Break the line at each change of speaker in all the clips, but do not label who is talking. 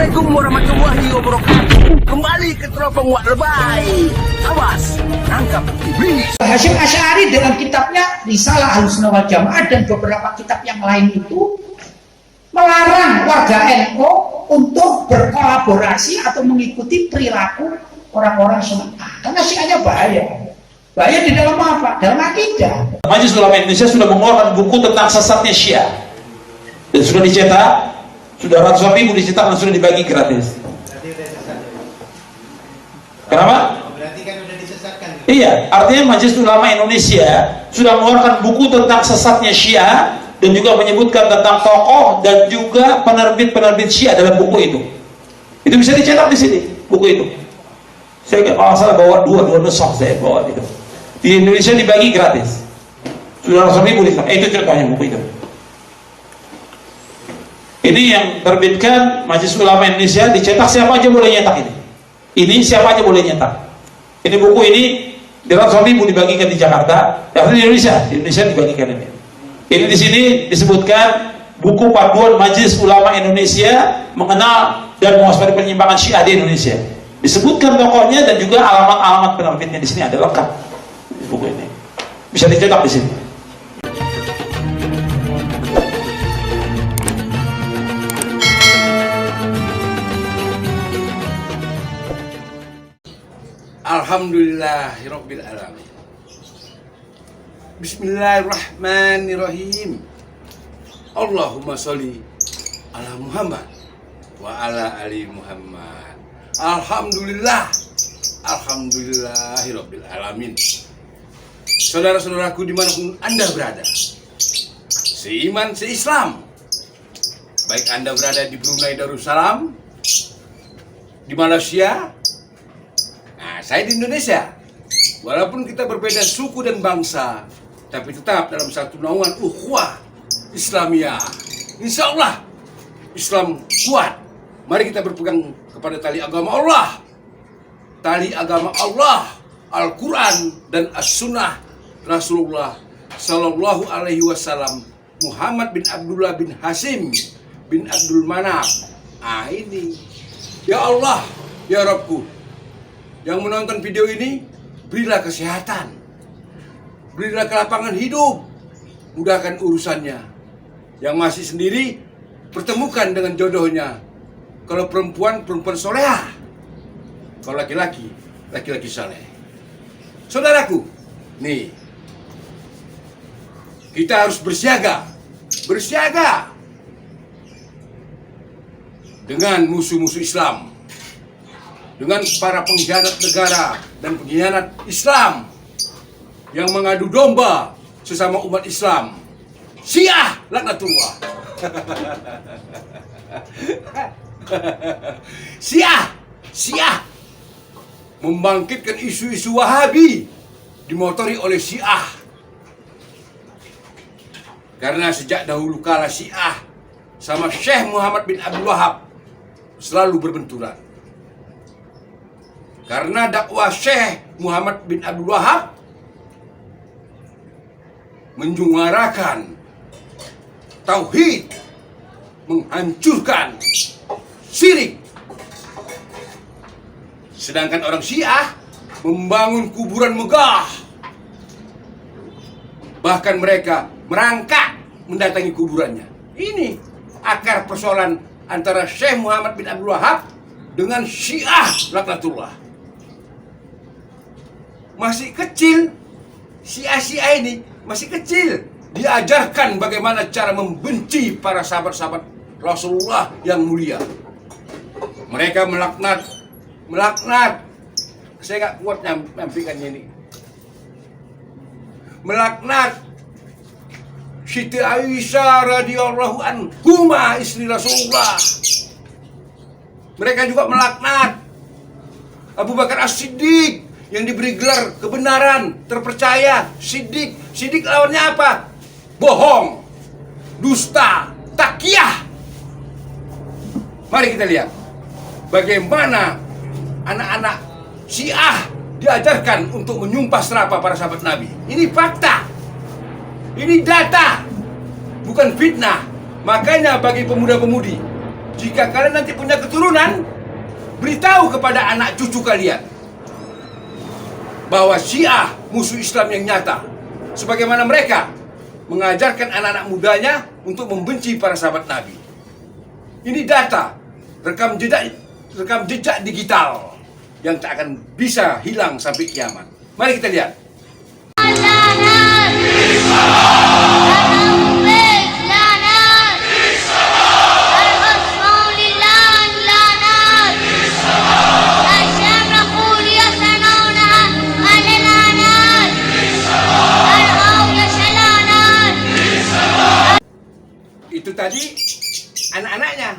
Assalamualaikum warahmatullahi wabarakatuh. Kembali ke teropong Wak Lebay. Awas, nangkap iblis.
Hasyim Asy'ari dengan kitabnya Risalah Ahlussunnah wal Jamaah dan beberapa kitab yang lain itu melarang warga NU untuk berkolaborasi atau mengikuti perilaku orang-orang Sunnah. Karena Syiahnya bahaya. Bahaya di dalam apa? Dalam akidah.
Majelis Ulama Indonesia sudah mengeluarkan buku tentang sesatnya Syiah dan sudah dicetak, sudah ratusan ribu dicetak dan sudah dibagi gratis. Kenapa?
Berarti kan udah disesatkan.
Iya, artinya Majelis Ulama Indonesia sudah mengeluarkan buku tentang sesatnya Syiah dan juga menyebutkan tentang tokoh dan juga penerbit-penerbit Syiah dalam buku itu. Itu bisa dicetak di sini, buku itu. Saya kalau salah bawa dua nusakh saya bawa itu. Di Indonesia dibagi gratis. Sudah ratusan ribu dicetak. Itu ceritanya buku itu. Ini yang terbitkan Majelis Ulama Indonesia, dicetak siapa aja boleh nyetak ini. Ini siapa aja boleh nyetak. Ini buku ini di ratusan ribu dibagikan di Jakarta, di Indonesia dibagikan ini. Ini di sini disebutkan buku panduan Majelis Ulama Indonesia mengenal dan mewaspadai penyimpangan Syiah di Indonesia. Disebutkan tokohnya dan juga alamat-alamat penerbitnya di sini ada lengkap di buku ini. Bisa dicetak di sini.
Alhamdulillahirabbil alamin. Bismillahirrahmanirrahim. Allahumma sholli ala Muhammad wa ala ali Muhammad. Alhamdulillahirabbil alamin. Saudara-saudaraku dimanapun Anda berada, seiman, seislam, baik Anda berada di Brunei Darussalam, di Malaysia, saya di Indonesia. Walaupun kita berbeda suku dan bangsa, tapi tetap dalam satu naungan ukhuwah Islamiyah. Insya Allah Islam kuat. Mari kita berpegang kepada tali agama Allah. Tali agama Allah, Al-Quran dan As-Sunnah Rasulullah Sallallahu Alaihi Wasallam, Muhammad bin Abdullah bin Hasim bin Abdul Manaf. Ini ya Allah, ya Rabbku, yang menonton video ini, berilah kesehatan, berilah kelapangan hidup, mudahkan urusannya. Yang masih sendiri, pertemukan dengan jodohnya. Kalau perempuan, perempuan solehah. Kalau laki-laki, laki-laki soleh. Saudaraku, nih, kita harus bersiaga dengan musuh-musuh Islam, dengan para pengkhianat negara dan pengkhianat Islam yang mengadu domba sesama umat Islam. Syiah laknatullah. Syiah membangkitkan isu-isu Wahabi dimotori oleh Syiah. Karena sejak dahulu kala Syiah sama Syekh Muhammad bin Abdul Wahab selalu berbenturan. Karena dakwah Syekh Muhammad bin Abdul Wahab menjuarakan tauhid, menghancurkan syirik. Sedangkan orang Syiah membangun kuburan megah. Bahkan mereka merangkak mendatangi kuburannya. Ini akar persoalan antara Syekh Muhammad bin Abdul Wahab dengan Syiah laknatullah. Masih kecil, Syiah ini masih kecil, diajarkan bagaimana cara membenci para sahabat-sahabat Rasulullah yang mulia. Mereka melaknat. Saya nggak kuat nyampaikannya ini. Melaknat Siti Aisyah radhiyallahu anhuma, istri Rasulullah. Mereka juga melaknat Abu Bakar As-Siddiq yang diberi gelar kebenaran, terpercaya, Siddiq. Siddiq lawannya apa? Bohong, dusta, takyah. Mari kita lihat bagaimana anak-anak Syiah diajarkan untuk menyumpah serapah para sahabat Nabi. Ini fakta, ini data, bukan fitnah. Makanya bagi pemuda-pemudi jika kalian nanti punya keturunan, beritahu kepada anak cucu kalian bahwa Syiah musuh Islam yang nyata, sebagaimana mereka mengajarkan anak-anak mudanya untuk membenci para sahabat Nabi. Ini data, rekam jejak digital yang tak akan bisa hilang sampai kiamat. Mari kita lihat. Itu tadi anak-anaknya,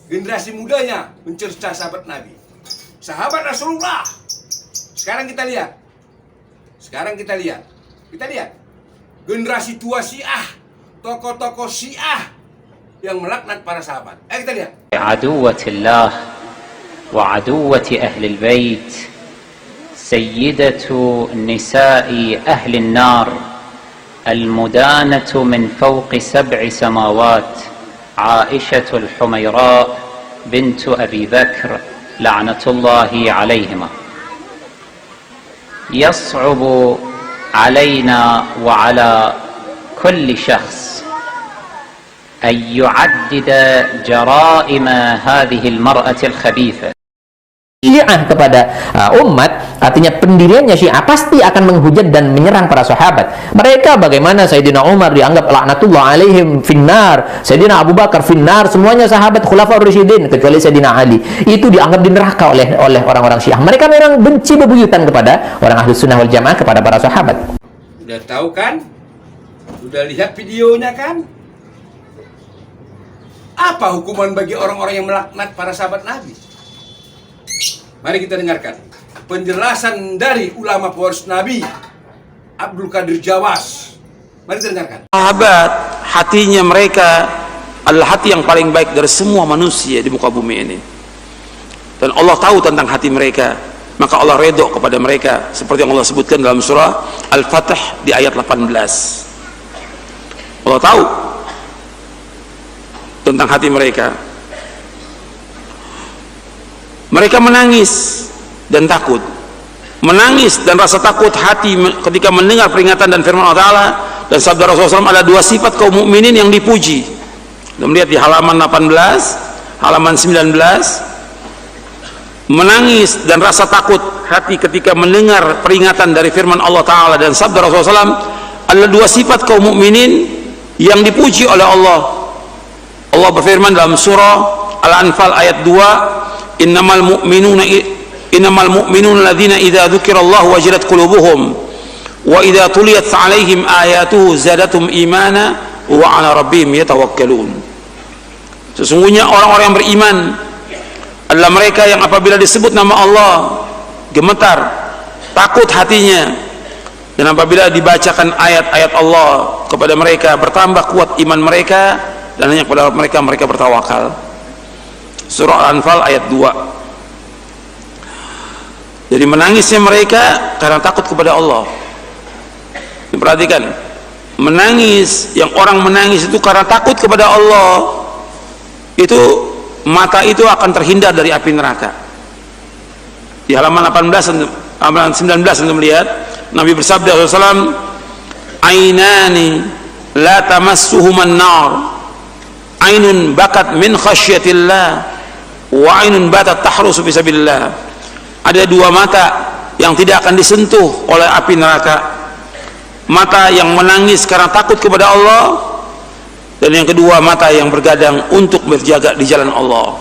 generasi mudanya mencerca sahabat Nabi, sahabat Rasulullah. Sekarang kita lihat generasi tua Syiah, tokoh-tokoh Syiah yang melaknat para sahabat. Ayo kita lihat.
Aduwatillah wa aduwati ahli al-bait, sayyidatu nisa'i ahli an-nar, المدانة من فوق 7 سماوات، عائشة الحميراء بنت أبي بكر لعنة الله عليهما. يصعب علينا وعلى كل شخص أن يعدد جرائم هذه المرأة الخبيثة.
Syiah kepada umat, artinya pendiriannya Syiah pasti akan menghujat dan menyerang para sahabat. Mereka bagaimana Sayyidina Umar dianggap laknatullah alaihim finnar, Sayyidina Abu Bakar finnar, semuanya sahabat khulafaur rasyidin kecuali Sayyidina Ali. Itu dianggap di neraka oleh orang-orang Syiah. Mereka memang benci bebuyutan kepada orang Ahlus Sunnah wal Jamaah, kepada para sahabat.
Udah tahu kan? Udah lihat videonya kan? Apa hukuman bagi orang-orang yang melaknat para sahabat Nabi? Mari kita dengarkan penjelasan dari ulama pewaris Nabi, Abdul Qadir Jawas. Mari kita dengarkan.
Sahabat, hatinya mereka adalah hati yang paling baik dari semua manusia di muka bumi ini. Dan Allah tahu tentang hati mereka, maka Allah redha kepada mereka seperti yang Allah sebutkan dalam surah Al-Fatih di ayat 18. Allah tahu tentang hati mereka. Mereka menangis dan takut, menangis dan rasa takut hati ketika mendengar peringatan dan firman Allah Ta'ala dan sabda Rasulullah SAW. Ada 2 sifat kaum mukminin yang dipuji. Kita melihat di halaman 18, halaman 19, menangis dan rasa takut hati ketika mendengar peringatan dari firman Allah Ta'ala dan sabda Rasulullah SAW. Ada 2 sifat kaum mukminin yang dipuji oleh Allah. Allah berfirman dalam surah Al-Anfal ayat 2, innamal mu'minuna alladzina idza dzukirallahu wajilat qulubuhum wa idza tuliyat 'alaihim ayatuhu zadatum imana wa 'ala rabbihim yatawakkalun. Sesungguhnya orang-orang yang beriman adalah mereka yang apabila disebut nama Allah gemetar, takut hatinya, dan apabila dibacakan ayat-ayat Allah kepada mereka bertambah kuat iman mereka, dan hanya kepada mereka bertawakal. Surah Al-Anfal ayat 2. Jadi menangisnya mereka karena takut kepada Allah. Perhatikan, menangis, yang orang menangis itu karena takut kepada Allah, itu mata itu akan terhindar dari api neraka. Di halaman 18, halaman 19 untuk melihat Nabi bersabda SAW, ainani la tamassuhuman nar, ainun bakat min khasyatillah wa ainun batat tahrusu fisabilillah. Ada 2 mata yang tidak akan disentuh oleh api neraka, mata yang menangis karena takut kepada Allah, dan yang kedua mata yang bergadang untuk berjaga di jalan Allah.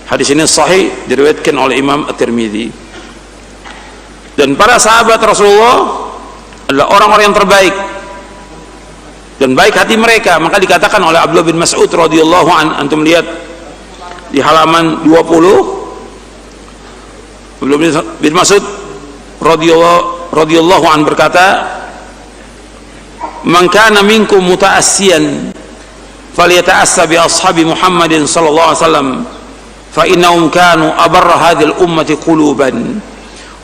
Hadis ini sahih, diriwayatkan oleh Imam At-Tirmidzi. Dan para sahabat Rasulullah adalah orang-orang yang terbaik dan baik hati mereka. Maka dikatakan oleh Abdullah bin Mas'ud radhiyallahu an, antum lihat di halaman 20, Abdullah bin Mas'ud radhiyallahu an berkata, man kana minkum muta'assiyan falyata'assa bi ashabi Muhammadin sallallahu alaihi wasallam fa innahum kanu abarra hadhihi al-ummati quluban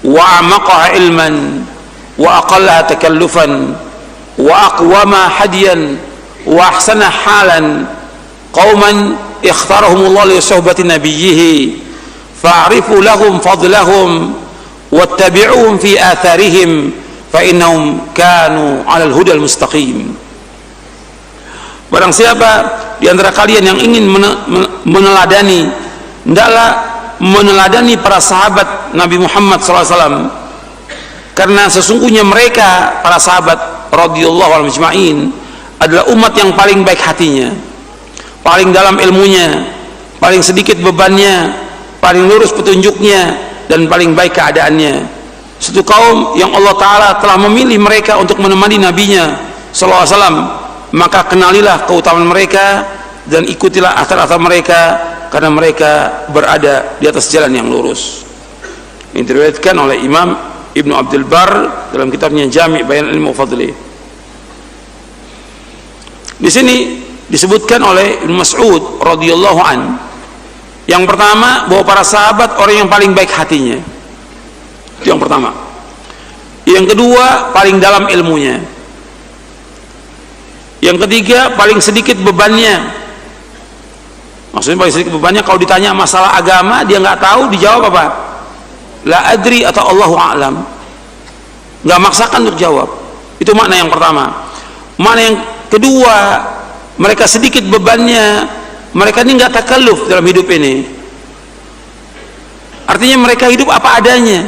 wa a'maqaha ilman wa aqallaha takallufan wa aqwama hadiyan wa ahsana halan qauman ikhtarahumullah li suhbati nabiyhi fa'rifu lahum fadlahum wattabi'uhum fi atharihim fa innahum kanu 'alal hudal mustaqim. Barang siapa di antara kalian yang ingin meneladani, hendaklah meneladani para sahabat Nabi Muhammad SAW, karena sesungguhnya mereka para sahabat radhiyallahu anhum ajma'in adalah umat yang paling baik hatinya, paling dalam ilmunya, paling sedikit bebannya, paling lurus petunjuknya, dan paling baik keadaannya. Satu kaum yang Allah Ta'ala telah memilih mereka untuk menemani Nabinya SAW, maka kenalilah keutamaan mereka dan ikutilah athar-athar mereka, karena mereka berada di atas jalan yang lurus. Ini diriwayatkan oleh Imam Ibnu Abdul Bar dalam kitabnya Jami' Bayan Ilmi wa Fadli. Di sini disebutkan oleh Ibnu Mas'ud radhiyallahu an, yang pertama bahwa para sahabat orang yang paling baik hatinya, itu yang pertama. Yang kedua, paling dalam ilmunya. Yang ketiga, paling sedikit bebannya. Maksudnya paling sedikit bebannya, kalau ditanya masalah agama dia nggak tahu, dijawab apa? La adri atau Allahu a'lam. Nggak maksakan untuk jawab. Itu makna yang pertama. Makna yang kedua, mereka sedikit bebannya, mereka ini nggak takalluf dalam hidup ini. Artinya mereka hidup apa adanya.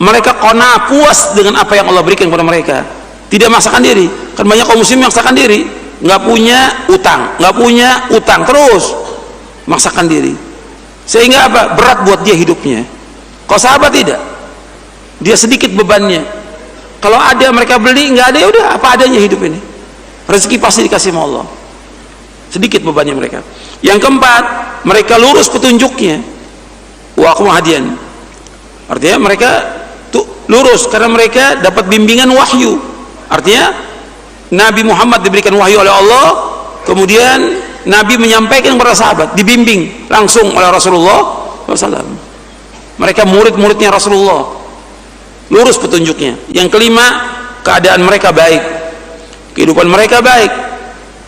Mereka qana, puas dengan apa yang Allah berikan kepada mereka, tidak maksakan diri. Kan banyak kaum muslim maksakan diri, nggak punya utang terus maksakan diri, sehingga apa? Berat buat dia hidupnya. Kalau sahabat tidak, dia sedikit bebannya. Kalau ada mereka beli, nggak ada ya udah apa adanya hidup ini. Rezeki pasti dikasih sama Allah. Sedikit bebannya mereka. Yang keempat, mereka lurus petunjuknya. Wa aqwamu hadiyan. Artinya mereka tuh lurus karena mereka dapat bimbingan wahyu. Artinya Nabi Muhammad diberikan wahyu oleh Allah, kemudian Nabi menyampaikan kepada sahabat, dibimbing langsung oleh Rasulullah SAW. Mereka murid-muridnya Rasulullah, lurus petunjuknya. Yang kelima, keadaan mereka baik, kehidupan mereka baik,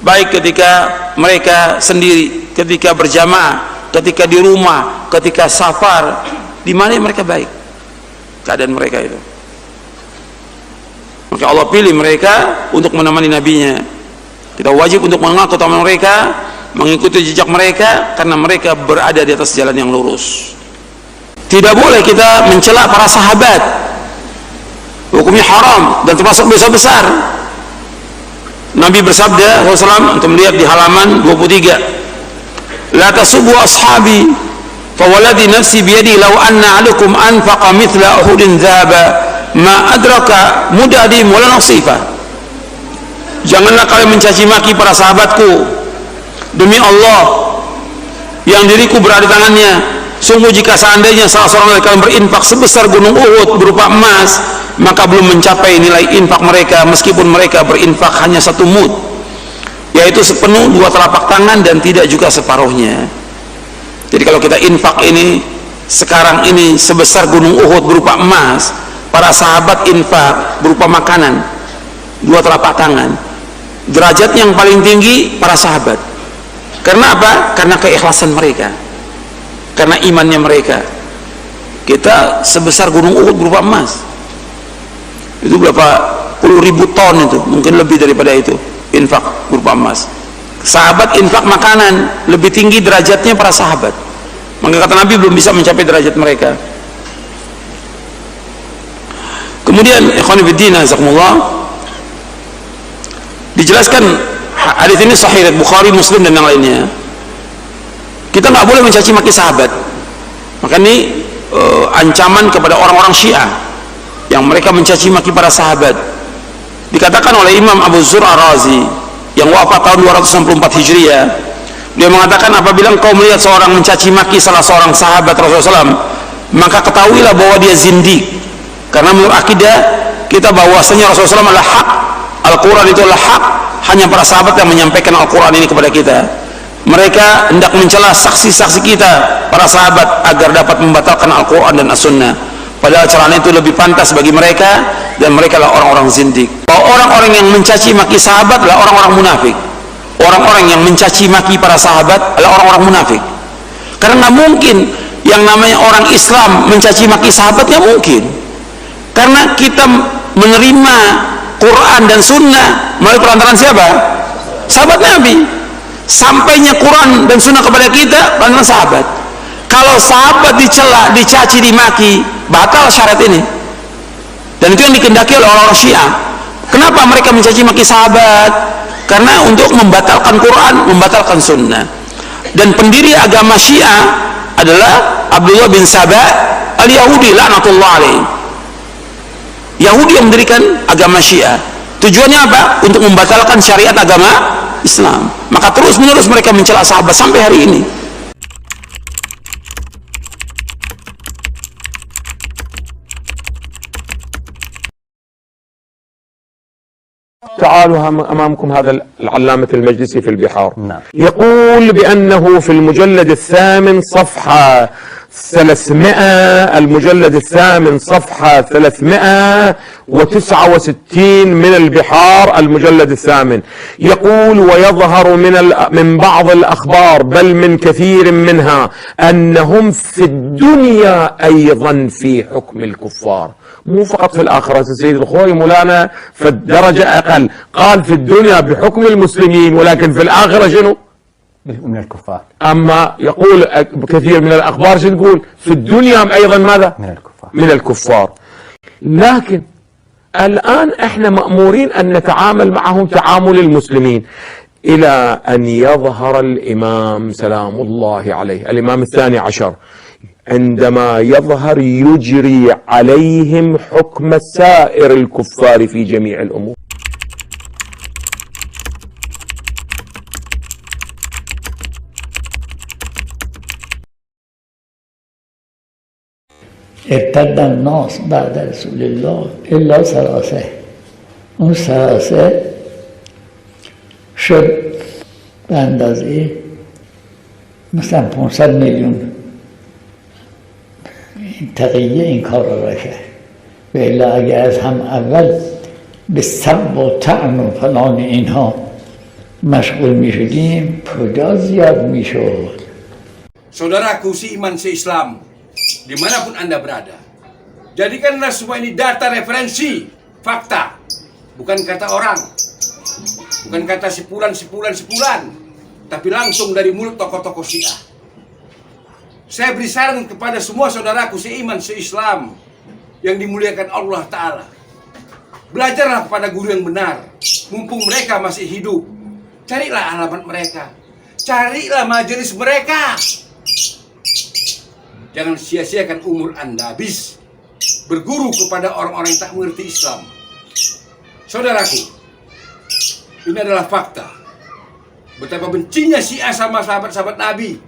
baik ketika mereka sendiri, ketika berjamaah, ketika di rumah, ketika safar, di mana mereka baik keadaan mereka itu. Maka Allah pilih mereka untuk menemani nabinya. Kita wajib untuk mengaku keutamaan mereka, mengikuti jejak mereka, karena mereka berada di atas jalan yang lurus. Tidak boleh kita mencela para sahabat, hukumnya haram dan termasuk dosa besar. Nabi bersabda SAW, untuk melihat di halaman 23, la tasubbu ashabi fa walladhi nafsi biyadi law anna alukum anfaqa mithla uhudin dhahaba ma adraka mudadim wala nasifa. Janganlah kalian mencaci maki para sahabatku, demi Allah yang diriku berada di tangannya, sungguh jika seandainya salah seorang dari kalian berinfak sebesar gunung Uhud berupa emas, maka belum mencapai nilai infak mereka, meskipun mereka berinfak hanya 1 mud, yaitu sepenuh 2 telapak tangan, dan tidak juga separuhnya. Jadi kalau kita infak ini sekarang ini sebesar gunung Uhud berupa emas, para sahabat infak berupa makanan 2 telapak tangan. Derajat yang paling tinggi para sahabat. Karena apa? Karena keikhlasan mereka, karena imannya mereka. Kita sebesar gunung Uhud berupa emas, itu berapa puluh ribu ton, itu mungkin lebih daripada itu infak berupa emas. Sahabat infak makanan, lebih tinggi derajatnya para sahabat. Maka kata Nabi belum bisa mencapai derajat mereka. Kemudian ikhwan fillah jazakumullah, dijelaskan hadis ini sahih Bukhari, Muslim dan yang lainnya. Kita nggak boleh mencaci maki sahabat. Maka ini ancaman kepada orang-orang Syiah yang mereka mencaci maki para sahabat. Dikatakan oleh Imam Abu Zur Ar-Razi yang wafat tahun 264 Hijriah, dia mengatakan, apabila engkau melihat seorang mencaci maki salah seorang sahabat Rasulullah SAW, maka ketahuilah bahwa dia zindik. Karena menurut akidah kita bahwasanya Rasulullah SAW adalah hak, Al-Quran itu adalah hak, hanya para sahabat yang menyampaikan Al-Quran ini kepada kita. Mereka hendak mencela saksi-saksi kita, para sahabat, agar dapat membatalkan Al-Quran dan As-Sunnah. Padahal celaan itu lebih pantas bagi mereka, dan mereka adalah orang-orang zindik. Orang-orang yang mencaci maki sahabat adalah orang-orang munafik.
orang-orang yang mencaci maki para sahabat adalah orang-orang munafik. Karena nggak mungkin yang namanya orang Islam mencaci maki sahabat, nggak mungkin. Karena kita menerima Quran dan Sunnah melalui perantaraan siapa? Sahabat Nabi. Sampainya Quran dan Sunnah kepada kita perantaraan sahabat. Kalau sahabat dicela, dicaci, dimaki, batal syariat ini. Dan itu yang dikehendaki oleh orang-orang Syiah. Kenapa mereka mencaci maki sahabat? Karena untuk membatalkan Quran, membatalkan Sunnah. Dan pendiri agama Syiah adalah Abdullah bin Saba al-Yahudi laknatullah alaih. Yahudi yang mendirikan agama Syiah. Tujuannya apa? Untuk membatalkan syariat agama Islam. Maka terus menerus mereka mencela sahabat sampai hari ini.
تعالوا أمامكم هذا العلامة المجلسي في البحار. يقول بأنه في المجلد الثامن صفحة 300، المجلد الثامن صفحة 369 من البحار، المجلد الثامن، يقول: ويظهر من بعض الأخبار بل من كثير منها أنهم في الدنيا أيضا في حكم الكفار. مو فقط في الآخرة سيد الخوي مولانا، في الدرجة أقل، قال في الدنيا بحكم المسلمين ولكن في الآخرة شنو؟
من الكفار.
أما يقول كثير من الأخبار شو تقول؟ في الدنيا أيضا ماذا؟
من الكفار.
من الكفار. لكن الآن احنا مأمورين أن نتعامل معهم تعامل المسلمين، إلى أن يظهر الإمام سلام الله عليه، الإمام الثاني عشر، عندما يظهر يجري عليهم حكم سائر الكفار في جميع الأمور.
ارتد الناس بعد رسول الله الا ثلاثه. اون ثلاثه شد به اندازه مثلا 500 میلیون تقیه این کار را کرد. و الا اگر از هم اول به سب و طعن و فلان اینها مشغول می شدیم کجا زیاد می شد.
Saudaraku seiman seislam, dimanapun Anda berada, jadikanlah semua ini data referensi, fakta, bukan kata orang, bukan kata sepulan, tapi langsung dari mulut tokoh-tokoh Syiah. Saya beri saran kepada semua saudaraku seiman seislam yang dimuliakan Allah Ta'ala. Belajarlah kepada guru yang benar, mumpung mereka masih hidup. Carilah alamat mereka, carilah majelis mereka. Jangan sia-siakan umur Anda habis berguru kepada orang-orang yang tak mengerti Islam. Saudaraku, ini adalah fakta. Betapa bencinya Syiah sama sahabat-sahabat Nabi.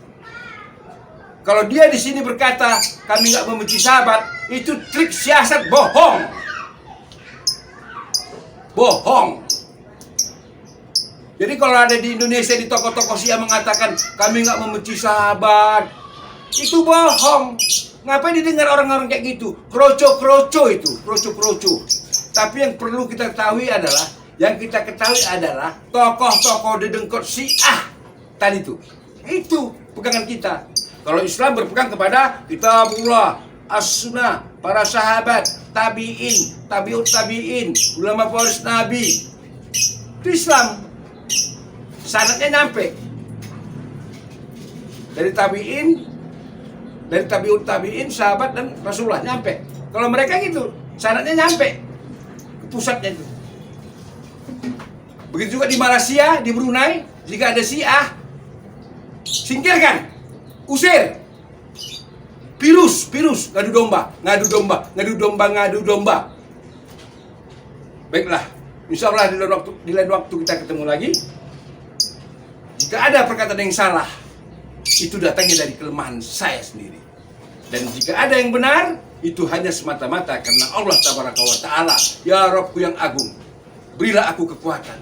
Kalau dia di sini berkata kami nggak membenci sahabat, itu trik siasat bohong. Bohong. Jadi kalau ada di Indonesia di tokoh-tokoh Syiah mengatakan kami nggak membenci sahabat, itu bohong. Ngapain didengar orang-orang kayak gitu? Kroco-kroco itu, kroco-kroco. Tapi yang perlu kita ketahui adalah, tokoh-tokoh dedengkot Syiah tadi itu pegangan kita. Kalau Islam berpegang kepada Kitabullah, As-Sunnah, para sahabat, tabi'in, tabi'ut tabi'in, ulama pewaris Nabi. Itu Islam. Sanadnya nyampe dari tabi'in, dari tabi'ut tabi'in, sahabat dan Rasulullah nyampe. Kalau mereka gitu, sanadnya nyampe ke pusatnya itu. Begitu juga di Malaysia, di Brunei, jika ada Syiah, singkirkan, usir. Virus, ngadu domba. Baiklah, insya Allah di lain waktu kita ketemu lagi. Jika ada perkataan yang salah, itu datangnya dari kelemahan saya sendiri. Dan jika ada yang benar, itu hanya semata-mata karena Allah Tabaraka wa Ta'ala. Ya Rabbku yang agung, berilah aku kekuatan.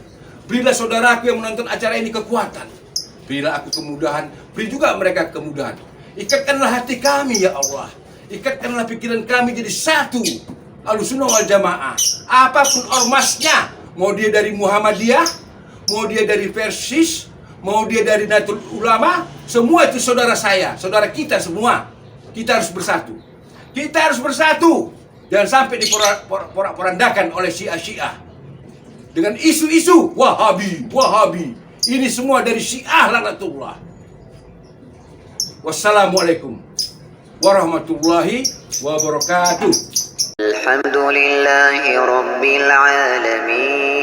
Berilah saudaraku yang menonton acara ini kekuatan. Berilah aku kemudahan, beri juga mereka kemudahan. Ikatkanlah hati kami ya Allah. Ikatkanlah pikiran kami jadi satu. Ahlussunnah wal Jamaah. Apapun ormasnya, mau dia dari Muhammadiyah, mau dia dari Persis, mau dia dari Nahdlatul Ulama, semua itu saudara saya, saudara kita semua. Kita harus bersatu. Kita harus bersatu. Jangan sampai diporak-porandakan oleh Syiah-Syiah dengan isu-isu Wahabi, Wahabi. Ini semua dari Syiah laknatullah. Wassalamualaikum warahmatullahi wabarakatuh.
Alhamdulillahi rabbil alamin.